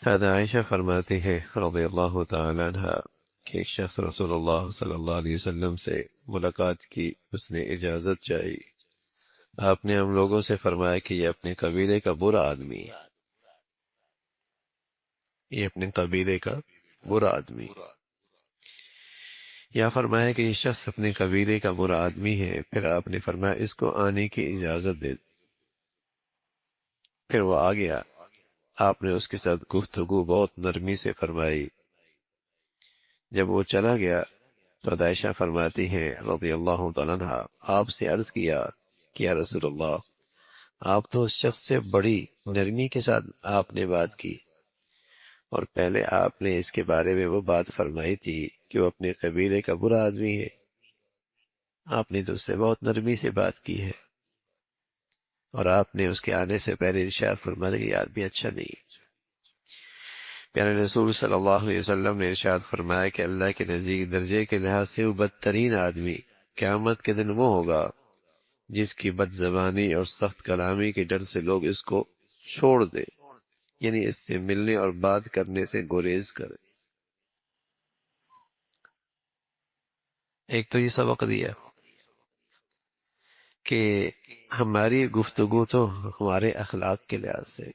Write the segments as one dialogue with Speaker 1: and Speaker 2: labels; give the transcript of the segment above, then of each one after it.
Speaker 1: حضرت عائشہ فرماتی ہے رضی اللہ تعالی عنہ کہ ایک شخص رسول اللہ صلی اللہ علیہ وسلم سے ملاقات کی، اس نے اجازت چاہی۔ آپ نے ہم لوگوں سے فرمایا کہ یہ اپنے قبیلے کا برا آدمی ہے، یہ اپنے قبیلے کا برا آدمی ہے۔ یا فرمایا کہ یہ شخص اپنے قبیلے کا برا آدمی ہے، پھر آپ نے فرمایا اس کو آنے کی اجازت دے۔ پھر وہ آ گیا، آپ نے اس کے ساتھ گفتگو بہت نرمی سے فرمائی۔ جب وہ چلا گیا تو عائشہ فرماتی ہیں رضی اللہ تعالیٰ عنہ، آپ سے عرض کیا کہ یا رسول اللہ، آپ تو اس شخص سے بڑی نرمی کے ساتھ آپ نے بات کی، اور پہلے آپ نے اس کے بارے میں وہ بات فرمائی تھی کہ وہ اپنے قبیلے کا برا آدمی ہے، آپ نے تو اس سے بہت نرمی سے بات کی ہے، اور آپ نے اس کے آنے سے پہلے ارشاد فرمایا کہ یہ آدمی اچھا نہیں ہے۔ پیارے رسول صلی اللہ علیہ وسلم نے ارشاد فرمایا کہ اللہ کے نزدیک درجے کے لحاظ سے وہ بدترین آدمی قیامت کے دن وہ ہوگا جس کی بد زبانی اور سخت کلامی کے ڈر سے لوگ اس کو چھوڑ دے، یعنی اس سے ملنے اور بات کرنے سے گریز کرے۔ ایک تو یہ سبق دیا کہ ہماری گفتگو تو ہمارے اخلاق کے لحاظ سے،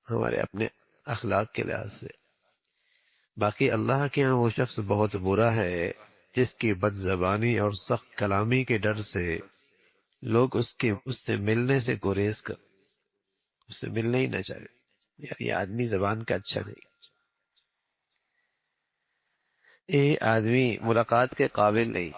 Speaker 1: ہمارے اپنے اخلاق کے لحاظ سے، باقی اللہ کے ہاں وہ شخص بہت برا ہے جس کی بد زبانی اور سخت کلامی کے ڈر سے لوگ اس سے ملنے سے گریز کر، اس سے ملنے ہی نہ چاہے، یار یہ آدمی زبان کا اچھا نہیں، یہ آدمی ملاقات کے قابل نہیں۔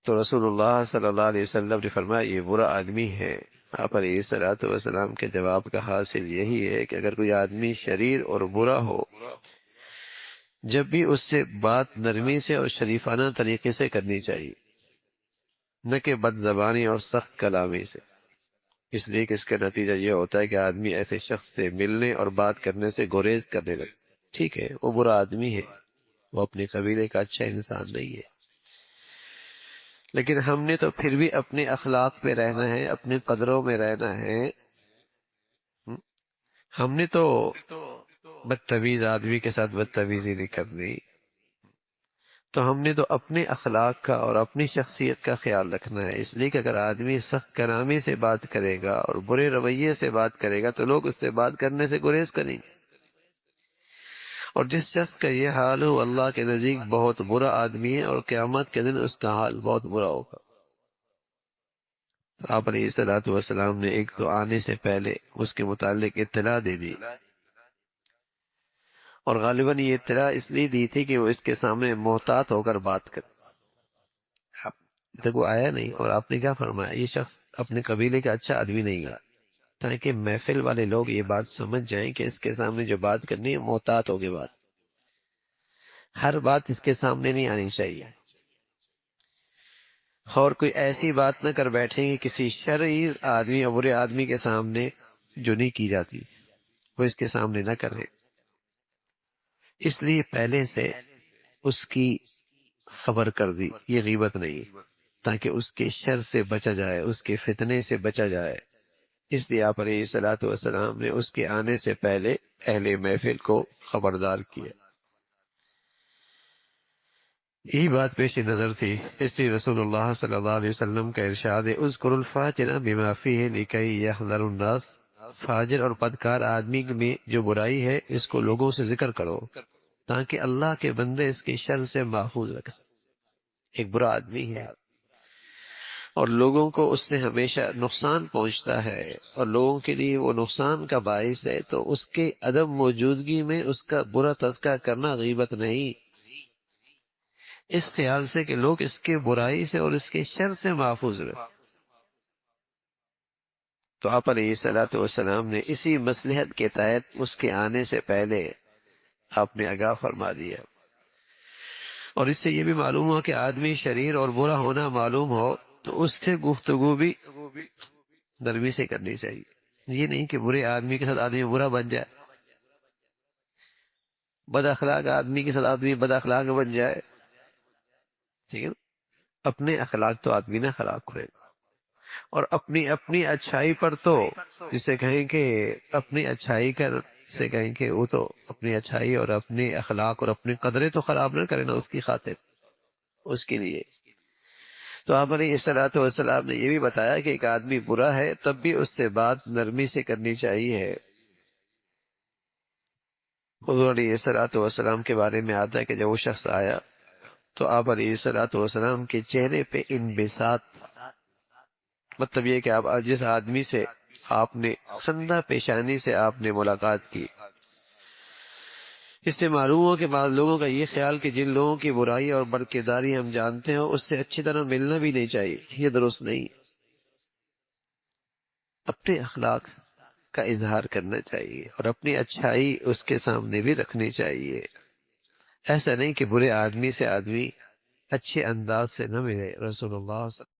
Speaker 1: تو رسول اللہ صلی اللہ علیہ وسلم نے فرمایا یہ برا آدمی ہے۔ آپ علیہ الصلوۃ والسلام کے جواب کا حاصل یہی ہے کہ اگر کوئی آدمی شریر اور برا ہو، جب بھی اس سے بات نرمی سے اور شریفانہ طریقے سے کرنی چاہیے، نہ کہ بد زبانی اور سخت کلامی سے، اس لیے کہ اس کا نتیجہ یہ ہوتا ہے کہ آدمی ایسے شخص سے ملنے اور بات کرنے سے گریز کرنے لگے۔ ٹھیک ہے وہ برا آدمی ہے، وہ اپنے قبیلے کا اچھا انسان نہیں ہے، لیکن ہم نے تو پھر بھی اپنے اخلاق پہ رہنا ہے، اپنے قدروں میں رہنا ہے۔ ہم نے تو بدتمیز آدمی کے ساتھ بدتمیزی نہیں کرنی، تو ہم نے تو اپنے اخلاق کا اور اپنی شخصیت کا خیال رکھنا ہے۔ اس لیے کہ اگر آدمی سخت کلامی سے بات کرے گا اور برے رویے سے بات کرے گا تو لوگ اس سے بات کرنے سے گریز کریں گے، اور جس شخص کا یہ حال ہو اللہ کے نزدیک بہت برا آدمی ہے، اور قیامت کے دن اس کا حال بہت برا ہوگا۔ تو آپ علیہ الصلوۃ والسلام نے ایک تو آنے سے پہلے اس کے متعلق اطلاع دے دی، اور غالباً یہ اطلاع اس لیے دی تھی کہ وہ اس کے سامنے محتاط ہو کر بات کرے۔ اب تک وہ آیا نہیں، اور آپ نے کیا فرمایا، یہ شخص اپنے قبیلے کا اچھا آدمی نہیں ہے، تاکہ محفل والے لوگ یہ بات سمجھ جائیں کہ اس کے سامنے جو بات کرنی ہے محتاط ہو کے بات، ہر بات اس کے سامنے نہیں آنی چاہیے، اور کوئی ایسی بات نہ کر بیٹھیں کہ کسی شریر آدمی اور برے آدمی کے سامنے جو نہیں کی جاتی وہ اس کے سامنے نہ کرے۔ اس لیے پہلے سے اس کی خبر کر دی، یہ غیبت نہیں، تاکہ اس کے شر سے بچا جائے، اس کے فتنے سے بچا جائے۔ اس لیے آپ علیہ الصلوۃ والسلام نے اس کے آنے سے پہلے اہل محفل کو خبردار کیا۔ یہی بات پیش نظر تھی، اس لیے رسول اللہ صلی اللہ علیہ وسلم کا ارشاد ہے اذکر الفاجر بما فیہ لکی یحذر الناس، فاجر اور بدکار آدمی میں جو برائی ہے اس کو لوگوں سے ذکر کرو تاکہ اللہ کے بندے اس کے شر سے محفوظ رکھ سکیں۔ ایک برا آدمی ہے اور لوگوں کو اس سے ہمیشہ نقصان پہنچتا ہے، اور لوگوں کے لیے وہ نقصان کا باعث ہے، تو اس کے عدم موجودگی میں اس کا برا تذکرہ کرنا غیبت نہیں، اس خیال سے کہ لوگ اس کے برائی سے اور اس کے شر سے محفوظ رہے۔ تو آپ علیہ الصلوۃ والسلام نے اسی مصلحت کے تحت اس کے آنے سے پہلے آپ نے آگاہ فرما دیا، اور اس سے یہ بھی معلوم ہوا کہ آدمی شریر اور برا ہونا معلوم ہو تو اس سے گفتگو بھی نرمی سے کرنی چاہیے، یہ نہیں کہ برے آدمی کے ساتھ آدمی برا بن جائے، بد اخلاق آدمی کے ساتھ آدمی بد اخلاق بن جائے، ٹھیک ہے نا؟ اپنے اخلاق تو آدمی نہ خراب کرے، اور اپنی اچھائی پر تو جسے کہیں کہ اپنی اچھائی کر سے کہیں کہ وہ تو اپنی اچھائی اور اپنی اخلاق اور اپنی قدریں تو خراب نہ کرے نا اس کی خاطر، اس کے لیے۔ تو آپ علیہ الصلوۃ والسلام نے یہ بھی بتایا کہ ایک آدمی برا ہے تب بھی اس سے بات نرمی سے کرنی چاہیے۔ حضور علیہ الصلوۃ والسلام کے بارے میں آتا ہے کہ جب وہ شخص آیا تو آپ علیہ الصلوۃ والسلام کے چہرے پہ انبساط، مطلب یہ کہ آپ جس آدمی سے آپ نے خندہ پیشانی سے آپ نے ملاقات کی، اس سے معلوم ہو کہ بعض لوگوں کا یہ خیال کہ جن لوگوں کی برائی اور بدکرداری ہم جانتے ہیں اس سے اچھی طرح ملنا بھی نہیں چاہیے، یہ درست نہیں۔ اپنے اخلاق کا اظہار کرنا چاہیے اور اپنی اچھائی اس کے سامنے بھی رکھنی چاہیے۔ ایسا نہیں کہ برے آدمی سے آدمی اچھے انداز سے نہ ملے۔ رسول اللہ صلی